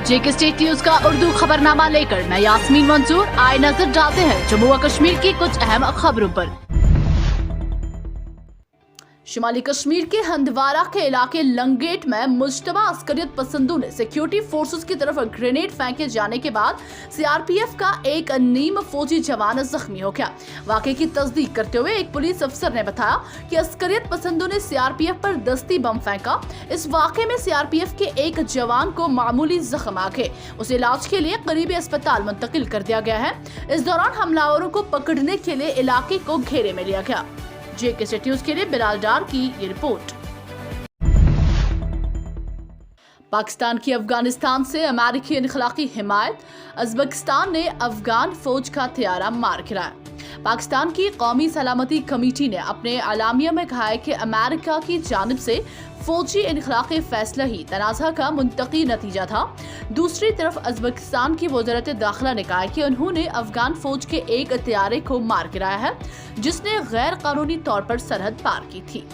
जेके state news का उर्दू खबरनामा लेकर मैं यास्मीन मंजूर आए नजर डालते हैं जम्मू व कश्मीर की कुछ अहम खबरों पर। शुमाली कश्मीर के हंदवारा के इलाके लंगेट में मुश्तबा अस्करियत पसंदों ने सिक्योरिटी फोर्सेस की तरफ ग्रेनेड फेंके जाने के बाद सीआरपीएफ का एक नीम फौजी जवान जख्मी हो गया। वाकये की तस्दीक करते हुए एक पुलिस अफसर ने बताया कि अस्करियत पसंदों ने सीआरपीएफ पर दस्ती बम फेंका। इस वाकये में सीआरपीएफ के एक जवान को मामूली जख्म आ गए, उसे इलाज के लिए करीबी अस्पताल मुंतकिल कर दिया गया है। इस दौरान हमलावरों को पकड़ने के लिए इलाके को घेरे में लिया गया। जेके स्टेट न्यूज के लिए बिलाल डार की ये रिपोर्ट। पाकिस्तान की अफगानिस्तान से अमेरिकी इनखलाकी हिमायत, उज़्बेकिस्तान ने अफगान फौज का तैयारा मार गिराया। पाकिस्तान की कौमी सलामती कमेटी ने अपने अलामिया में कहा है कि अमेरिका की जानिब से फौजी इनखलाकी फैसला ही तनाज़ा का मुंतकी नतीजा था। दूसरी तरफ उज़्बेकिस्तान की वज़ारत दाखिला ने कहा है कि उन्होंने अफगान फौज के एक तैयारे को मार गिराया है जिसने गैर कानूनी तौर पर सरहद पार की थी।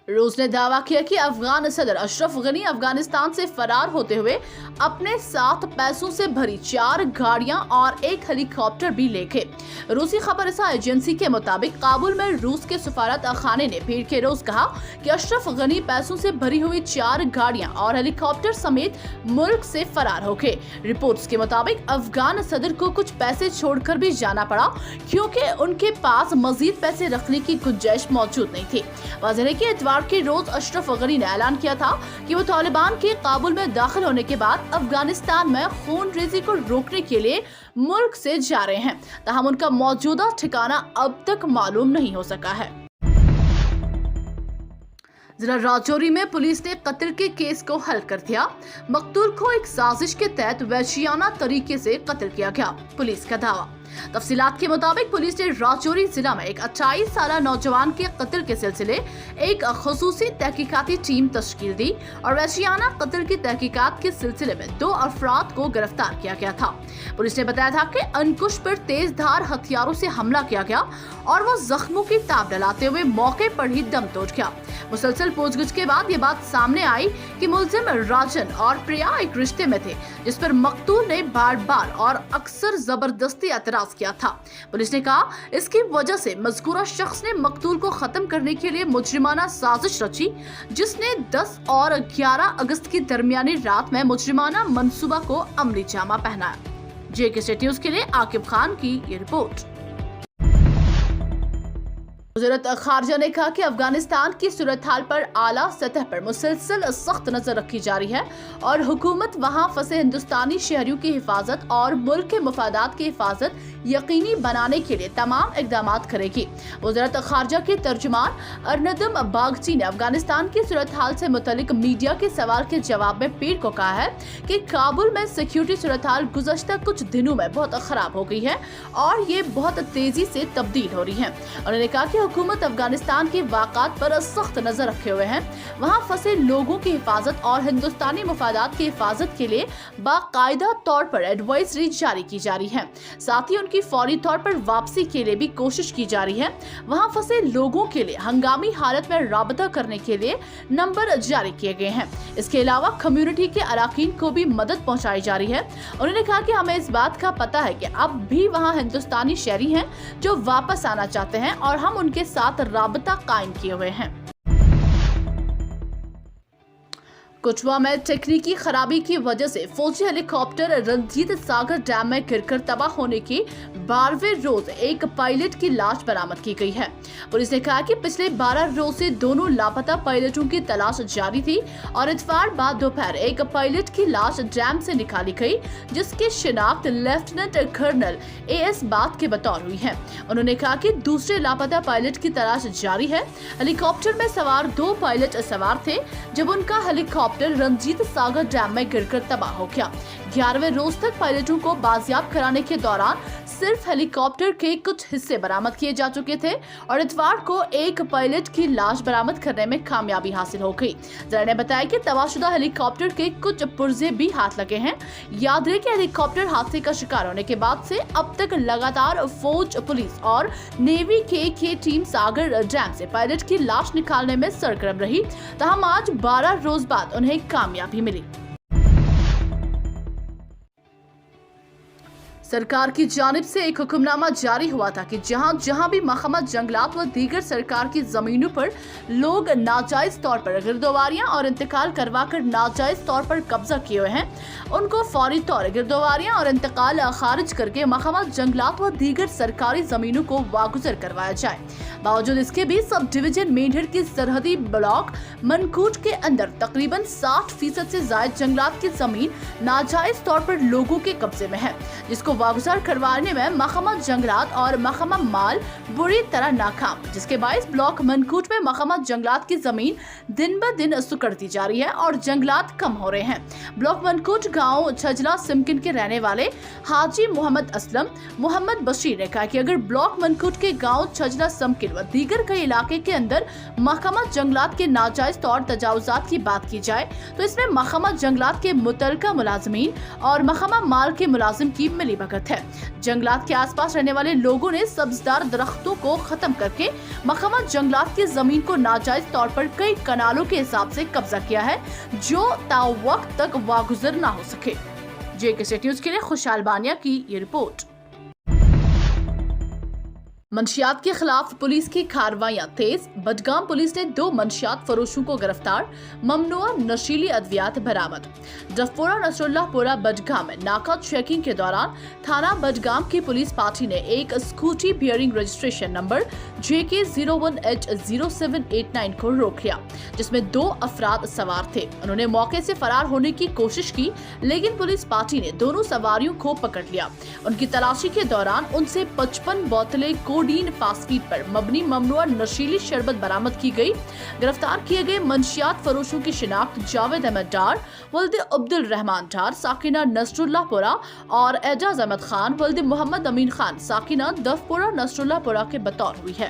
रूस ने दावा किया कि अफगान सदर अशरफ गनी अफगानिस्तान से फरार होते हुए अपने साथ पैसों से भरी 4 गाड़ियां और एक हेलीकॉप्टर भी ले गए। रूसी खबरसां एजेंसी के मुताबिक काबुल में रूस के सफारत खाने ने भीड़ के रोज कहा कि अशरफ गनी पैसों से भरी हुई 4 गाड़ियां और हेलीकॉप्टर समेत मुल्क से फरार हो गए। रिपोर्ट्स के मुताबिक अफगान सदर को कुछ पैसे छोड़कर भी जाना पड़ा क्योंकि उनके पास मजीद पैसे रखने की गुंजाइश मौजूद नहीं थी। वाज़ेह है कि इतवार के रोज अशरफ गनी ने ऐलान किया था कि वो तालिबान के काबुल में दाखिल होने के बाद अफगानिस्तान में खून रेजी को रोकने के लिए मुल्क से जा रहे हैं, ताहम उनका मौजूदा ठिकाना अब तक मालूम नहीं हो सका है। जिला राजौरी में पुलिस ने कत्ल के केस को हल कर दिया। मकतूल को एक साजिश के तहत वहशियाना तरीके से कत्ल किया गया, पुलिस का दावा। तफसीलात के मुताबिक पुलिस ने राजौरी जिला में एक 28 साल नौजवान के कत्ल के सिलसिले एक खुसूसी तहकीकाती टीम तश्कील दी और वहशियाना कत्ल की तहकीकात के सिलसिले में 2 अफराद को गिरफ्तार किया गया था। पुलिस ने बताया था कि अंकुश पर तेज धार हथियारों से हमला किया गया और वो जख्मों की ताब डलाते हुए मौके पर ही दम तोड़ गया। मुसलसल पूछगिछ के बाद ये बात सामने आई कि मुलजिम राजन और प्रिया एक रिश्ते में थे जिस पर मकतूल ने बार बार और अक्सर जबरदस्ती एतराज किया था। पुलिस ने कहा इसकी वजह से मज़कूरा शख्स ने मकतूल को खत्म करने के लिए मुजरिमाना साजिश रची जिसने 10 और 11 अगस्त की दरमियानी रात में मुजरिमाना मंसूबा को अमली जामा पहनाया। जेके स्टेट न्यूज के लिए आकिब खान की ये रिपोर्ट। वज़ारत खारजा ने कहा कि अफगानिस्तान की सूरत हाल पर आला सतह पर मुसलसल सख्त नजर रखी जा रही है और हुकूमत वहां फंसे हिंदुस्तानी शहरियों की हिफाजत और मुल्क के मफादात की हिफाजत यकीनी बनाने के लिए तमाम इकदाम करेगी। वज़ारत खारजा के तर्जुमान अरनदम बागची ने अफगानिस्तान की सूरत हाल से मुतल्लिक मीडिया के सवाल के जवाब में पीर को कहा है कि काबुल में सिक्योरिटी सूरत हाल गुज़श्ता कुछ दिनों में बहुत खराब हो गई है और ये बहुत तेजी से तब्दील हो रही है। उन्होंने कहा कि हुकूमत अफगानिस्तान के वाक़ात पर सख्त नजर रखे हुए हैं, वहाँ फंसे लोगों की हिफाजत और हिंदुस्तानी मफादात की हिफाजत के लिए बाकायदा तौर पर एडवाइजरी जारी की जा रही है। साथ ही उनकी फौरी तौर पर वापसी के लिए भी कोशिश की जा रही है। वहाँ फंसे लोगों के लिए हंगामी हालत में राबता करने के लिए नंबर जारी किए गए हैं। इसके अलावा कम्युनिटी के अराकीन को भी मदद पहुँचाई जा रही है। उन्होंने कहा कि हमें इस बात का पता है कि अब भी वहाँ हिंदुस्तानी शहरी हैं जो वापस आना चाहते हैं और हम उनके साथ राबता कायम किए हुए हैं। कुचवा में तकनीकी खराबी की वजह से फौजी हेलीकॉप्टर रंजीत सागर डैम में गिरकर तबाह होने की 12वें रोज एक पायलट की लाश बरामद की गई है। पुलिस ने कहा कि पिछले 12 रोज से दोनों लापता पायलटों की तलाश जारी थी और इतवार बाद दोपहर एक पायलट की लाश डैम से निकाली गई जिसकी शिनाख्त लेफ्टिनेंट कर्नल AS बात के बतौर हुई है। उन्होंने कहा कि दूसरे लापता पायलट की तलाश जारी है। हेलीकॉप्टर में सवार 2 पायलट सवार थे जब उनका हेलीकॉप्टर रंजीत सागर डैम में गिरकर तबाह हो गया। 11वें रोज तक पायलटों को बाजियाब कराने के दौरान सिर्फ हेलीकॉप्टर के कुछ हिस्से बरामद किए जा चुके थे और इतवार को एक पायलट की लाश बरामद करने में कामयाबी हासिल हो गई। जरा ने बताया कि तबाहशुदा हेलीकॉप्टर के कुछ पुर्जे भी हाथ लगे हैं। याद रहे कि हेलीकॉप्टर हादसे का शिकार होने के बाद से अब तक लगातार फौज, पुलिस और नेवी की टीम सागर डैम से पायलट की लाश निकालने में सरगर्म रही। तहम आज 12 रोज बाद उन्हें कामयाबी मिली। सरकार की जानिब से एक हुक्मनामा जारी हुआ था कि जहां भी महकमा जंगलात व दीगर सरकार की जमीनों पर लोग नाजायज तौर पर गिरदोवारियां और इंतकाल करवाकर नाजायज तौर पर कब्जा किए हुए हैं, उनको फौरी तौर गिरदोवारियां और इंतकाल खारिज करके महकमा जंगलात व दीगर सरकारी जमीनों को वागुजर करवाया जाए। बावजूद इसके भी सब डिवीजन मेंढर की सरहदी ब्लॉक मनकूट के अंदर तकरीबन 60% से ज्यादा जंगलात की जमीन नाजायज तौर पर लोगों के कब्जे में है, जिसको वागुजार करवाने में महकमा जंगलात और महकमा माल बुरी तरह नाकाम, जिसके बायस ब्लॉक मनकूट में महकमा जंगलात की जमीन दिन ब दिन सुकड़ती जा रही है और जंगलात कम हो रहे हैं। ब्लॉक मनकूट गांव छजला सिमकिन के रहने वाले हाजी मोहम्मद असलम मोहम्मद बशीर ने कहा कि अगर ब्लॉक मनकूट के गांव छजला सिमकिन व दीगर कई इलाके के अंदर महकमा जंगलात के नाजायज तौर तजावुजात की बात की जाए तो इसमें महकमा जंगलात के मुतलका मुलाजमीन और महकमा माल के मुलाजिम की मिली भगत है। जंगलात के आसपास रहने वाले लोगों ने सब्जदार दरख्तों को खत्म करके महकमा जंगलात की जमीन को नाजायज तौर पर कई कनालों के हिसाब से कब्जा किया है, जो तावक्त तक वागुजर ना हो सके। JK न्यूज़ के लिए खुशहाल बानिया की ये रिपोर्ट। मंशियात के खिलाफ पुलिस की कार्रवाइयां तेज। बडगाम पुलिस ने 2 मंशियात फरोशों को गिरफ्तार, ममनुआ नशीली अद्वियात बरामद। डफपोरा नसरुल्लाहपुरा बडगाम में नाका चेकिंग के दौरान थाना बडगाम की पुलिस पार्टी ने एक scooty bearing registration number JK 01H0789 को रोक लिया, जिसमें 2 अफराद सवार थे। उन्होंने मौके से फरार होने की कोशिश की, लेकिन पुलिस पार्टी ने दोनों सवारियों को पकड़ लिया। उनकी तलाशी के दौरान उनसे 55 बोतलें कोडीन फास्फेट पर मबनी ममनुआ नशीली शरबत बरामद की गई। गिरफ्तार किए गए मंशियात फरोशों की शिनाख्त जावेद अहमद डार वल्द अब्दुल रहमान डार साकिना नसरुल्लाहपुरा और एजाज अहमद खान वल्द मोहम्मद अमीन खान साकिना दफपुरा नसरुल्लाहपुरा के बतौर हुई है।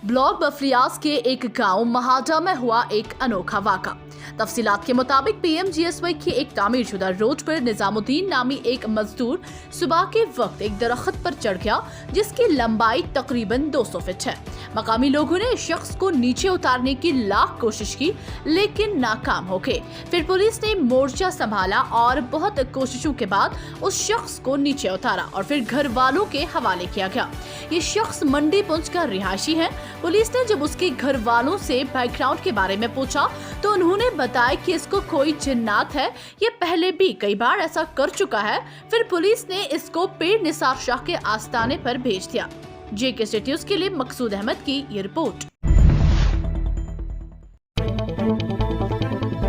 ब्लॉक बफलियास के एक गांव महाजा में हुआ एक अनोखा वाक़ा। तफसीलात के मुताबिक PMGSY की एक तामीरशुदा रोड पर निजामुद्दीन नामी एक मजदूर सुबह के वक्त एक दरख्त पर चढ़ गया, जिसकी लंबाई तकरीबन 200 फीट है। मकामी लोगों ने इस शख्स को नीचे उतारने की लाख कोशिश की, लेकिन नाकाम हो गए। फिर पुलिस ने मोर्चा संभाला और बहुत कोशिशों के बाद उस शख्स को नीचे उतारा और फिर घर वालों के हवाले किया गया। ये शख्स मंडी पुंछ का रिहायशी है। पुलिस ने जब उसके घर वालों से बैकग्राउंड के बारे में पूछा तो उन्होंने बताया कि इसको कोई जिन्नात है, ये पहले भी कई बार ऐसा कर चुका है। फिर पुलिस ने इसको पीर निसार शाह के आस्ताने पर भेज दिया। JK न्यूज़ के लिए मकसूद अहमद की ये रिपोर्ट।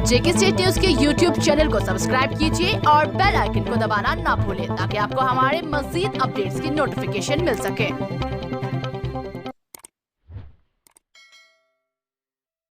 JK न्यूज़ के YouTube चैनल को सब्सक्राइब कीजिए और बेल आइकन को दबाना ना भूलें, ताकि आपको हमारे मज़ीद अपडेट्स की नोटिफिकेशन मिल सके।